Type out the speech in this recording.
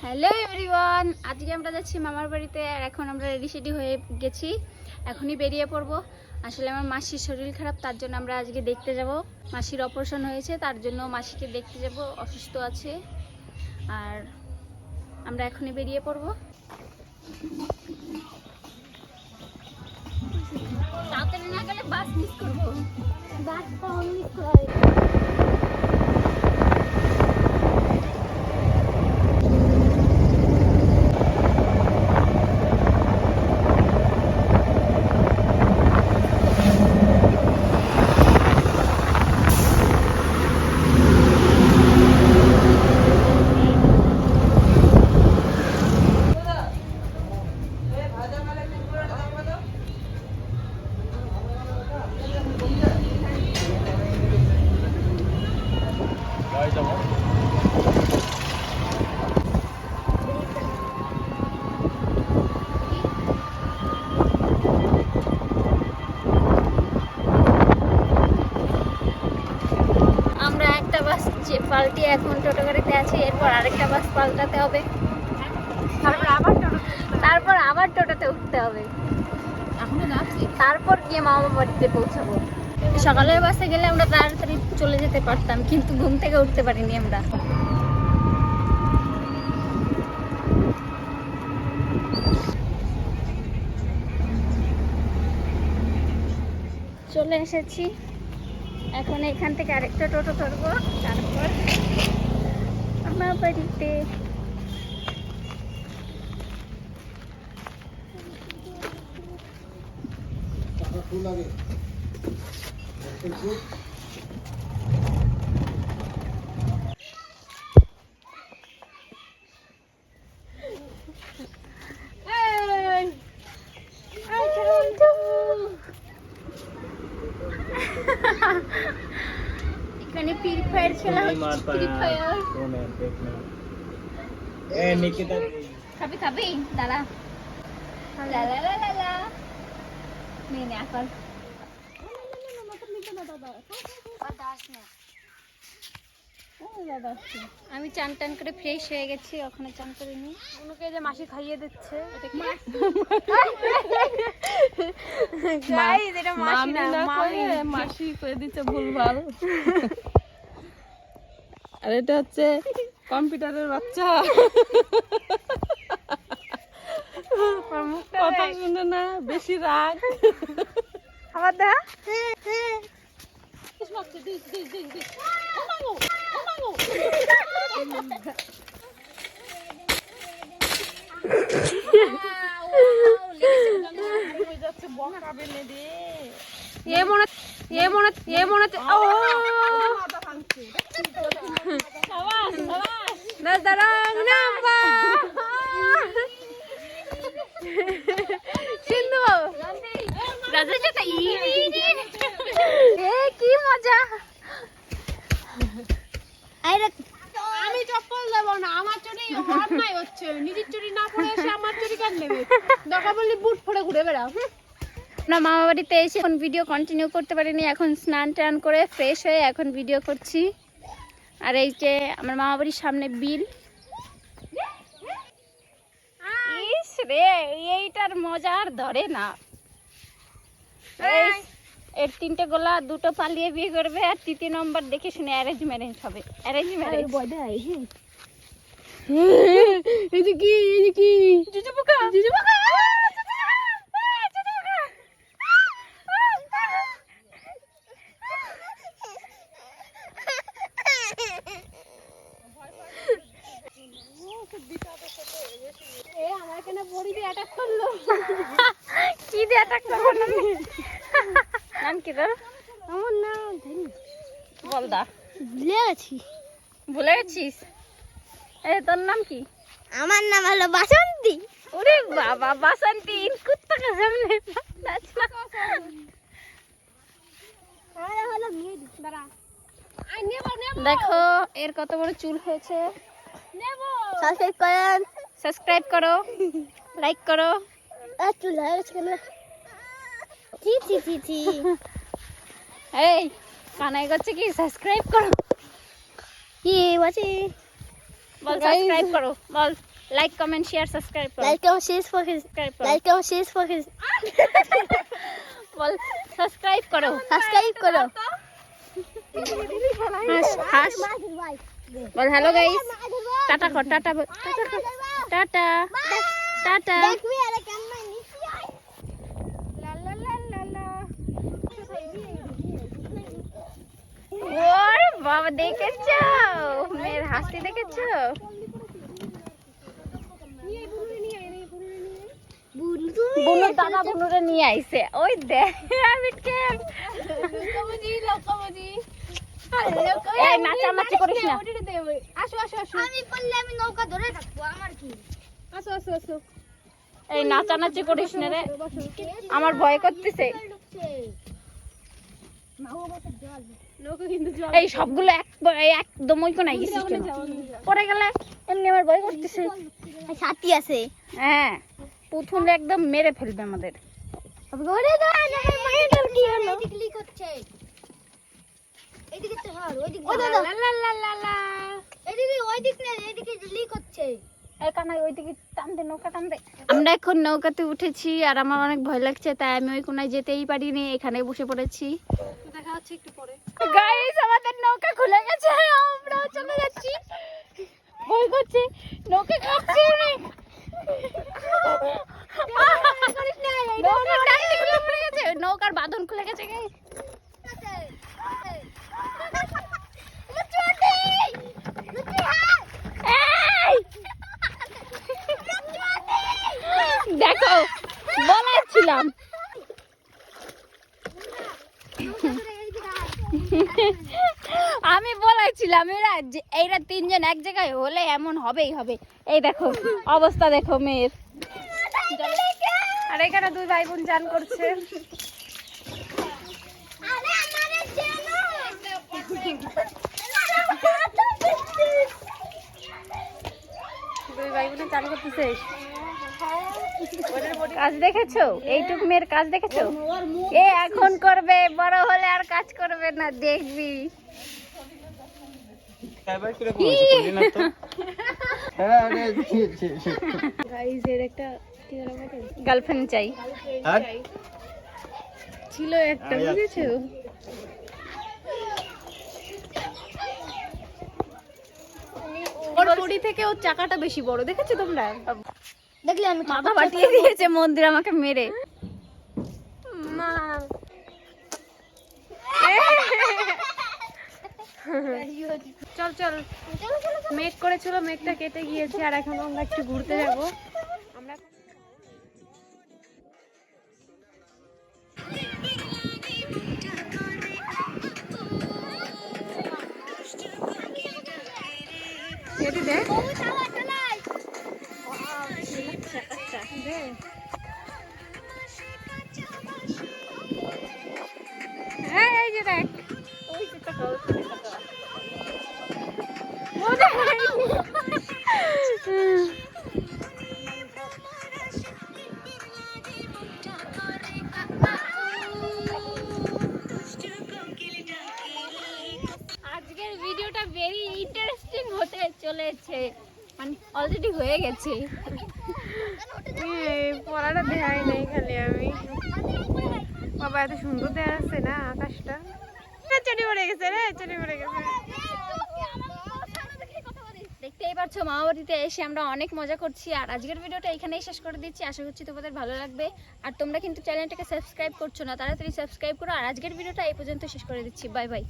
Hello everyone, আজকে আমরা যাচ্ছি মামার বাড়িতে। আর এখন আমরা রেডি সেডি হয়ে গেছি, এখনই বেরিয়ে পড়ব। আসলে আমার মাসির শরীর খারাপ, তার জন্য আমরা আজকে দেখতে যাব। মাসির অপারেশন হয়েছে, তার জন্য মাসিকে দেখতে যাব, অসুস্থ আছে। আর আমরা এখনই বেরিয়ে পড়ব। তাড়াতাড়ি না গেলে বাস মিস করবো। বাস মিস করে পাল্টি। এখন টোটো গাড়িতে আছি, এরপর আরেকটা বাস পাল্টাতে হবে, তারপর আবার টোটোতে উঠতে হবে, তারপর গিয়ে মামা বাড়িতে পৌঁছাবো। সকালের বাসে গেলে আমরা তাড়াতাড়ি চলে যেতে পারতাম, কিন্তু ঘুম থেকে উঠতে পারিনি আমরা। চলে এসেছি, এখন এখান থেকে আরেকটা টোটো ধরবো, তারপর আমার বাড়িতে। এখানে ফ্রি ফায়ার খেলা হচ্ছে, ফ্রি ফায়ার। এ নিকিতা খাবি দাঁড়া, লা লা লা লা লা নে নে আকল আমি চান টান করে ফ্রেশ হয়ে গেছি, ওখানে চান করে নি। ওনাকে যে মাসি খাইয়ে দিচ্ছে, এটা কি গাইস, এটা মাসি না, মামি। মাসি করে দিচ্ছে ভুলভাল। আর এটা হচ্ছে কম্পিউটারের বাচ্চা, কথা শুনে না, বেশি রাগ। আবার দা কি মজা। আমি চপ্পল দেবো না, আমার চুরি অন্যায় হচ্ছে। নিজের চুরি না পরে এসে আমার চুরি কেন নেবে? দরকার বললে বুট পরে ঘুরে বেড়াও। আমরা মামা বাড়িতে এসে এখন ভিডিও কন্টিনিউ করতে পারিনি, এখন স্নান টান করে ফ্রেশ হয়ে এখন ভিডিও করছি। আর এই যে আমার মামা বাড়ির সামনে বিল। ইস রে, এইটার মজা আর ধরে না। এর 3টে গোলা, 2টো পালিয়ে বিয়ে করবে, আর 3 নম্বর দেখে শুনে অ্যারেঞ্জ ম্যারেঞ্জ হবে। অ্যারেঞ্জ ম্যারেঞ্জ জুজু পোকা। আমার কেন বড়ি দিয়ে অ্যাটাক করলো? কি দিয়ে অ্যাটাক করবো? নাম কি তোর? আমার নাম বল দা। ভুলে গেছি। ভুলে গেছিস? তোর নাম কি? আমার নাম হলো বাসন্তী। ওরে বাবা, বাসন্তী কুত্তা কা সামনে। দেখো এর কত বড় চুল হয়েছে। সাবস্ক্রাইব করো, লাইক করো। চুল হয়ে গেছে কেন? এই কানাই করছে কি? সাবস্ক্রাইব করো। কি বলছি? বল সাবস্ক্রাইব করো, বল। লাইক কমেন্ট শেয়ার সাবস্ক্রাইব করো। Like and share for his. Subscribe করো। Like and share for his. Ball subscribe করো। Subscribe karo. হাস হাস বল হ্যালো গাইস। টাটা কর টাটা টাটা টাটা। ওর বাবা দেখেছো মেয়ের হাসি দেখেছো? বুনুর দাদা বুনুরে নিয়ে আইছে ওই দেখ র্যাবিট ক্যাম্প। এই নাচানাচি করিস না। আসো আসো আসো আমি বললে আমি নৌকা ধরে থাকবো আমার কি? আসো আসো আসো এই নাচানাচি করিস না রে, আমার ভয় করতেছে। নৌকা কিন্তু জল এই সবগুলো একদম ওই কোনায় গেছিস কেন? পরে গেলে এমনি আমার ভয় করতেছে। সাথী আছে। হ্যাঁ পুতুল একদম মেরে ফেলবে আমাদের। ওরে দাঁড়া আমার মায়ের কি হলো? এদিকে লিক হচ্ছে। এদিকে তো হর ওইদিকে। ও দাদা লা লা লা লা লা এদিকে ওইদিকে না এদিকে লিক হচ্ছে। এই কানাই ওইদিকে টান দে, নৌকা টান দে। আমরা এখন নৌকাতে উঠেছি আর আমার অনেক ভয় লাগছে, তাই আমি ওই কোনায় যেতেই পারিনি, এখানে বসে পড়েছি। দেখা হচ্ছে একটু পরে। গাইস আমাদের নৌকা খুলে গেছে, আমরাও চলে যাচ্ছি। ভয় করছে, নৌকা কাঁপছে অনেক। নৌকার ডান্ডিগুলো খুলে গেছে, নৌকার বাঁধন খুলে গেছে গাইস। দেখো বলেছিলাম। আমি বলেছিলাম এরা তিনজন এক জায়গায় হলে এমন হবেই হবে। এই দেখো অবস্থা দেখো মেয়ের। আর এখানে দুই ভাই বোন চান করছে। দুই ভাই বোনে চান করতেছে। কাজ দেখেছো? এইটুক মেয়ের কাজ দেখেছো? এ এখন করবে, বড় হলে আর কাজ করবে না, দেখবি। গার্লফ্রেন্ড চাই ছিল একটা, বুঝেছো? ওর বডি থেকে ওর চাকাটা বেশি বড়, দেখেছো তোমরা? দেখলে আমি মাথা ফাটিয়ে দিয়েছে মন্দির আমাকে মেরে। মা চল চল, মেঘ করেছিল, মেঘটা কেটে গিয়েছে আর এখন আমরা একটু ঘুরতে যাব। আমরা কেটে দে এই যে দেখ ওই যে টাকা, ওই যে টাকা। আজকের ভিডিওটা ভেরি ইন্টারেস্টিং হতে চলেছে, মানে অলরেডি হয়ে গেছে। পড়াটা দেখাই নাই, খালি আমি বাবা এত সুন্দর দেখা যাচ্ছে না আকাশটা। চটি পড়ে গেছে রে, চটি পড়ে গেছে। দেখতেই পাচ্ছ মামাবাড়িতে এসে আমরা অনেক মজা করছি। আর আজকের ভিডিওটা এখানেই শেষ করে দিচ্ছি, আশা করছি তোমাদের ভালো লাগবে। আর তোমরা কিন্তু চ্যানেলটাকে সাবস্ক্রাইব করছো না, তাড়াতাড়ি সাবস্ক্রাইব করো। আর আজকের ভিডিওটা এই পর্যন্ত শেষ করে দিচ্ছি, বাই বাই।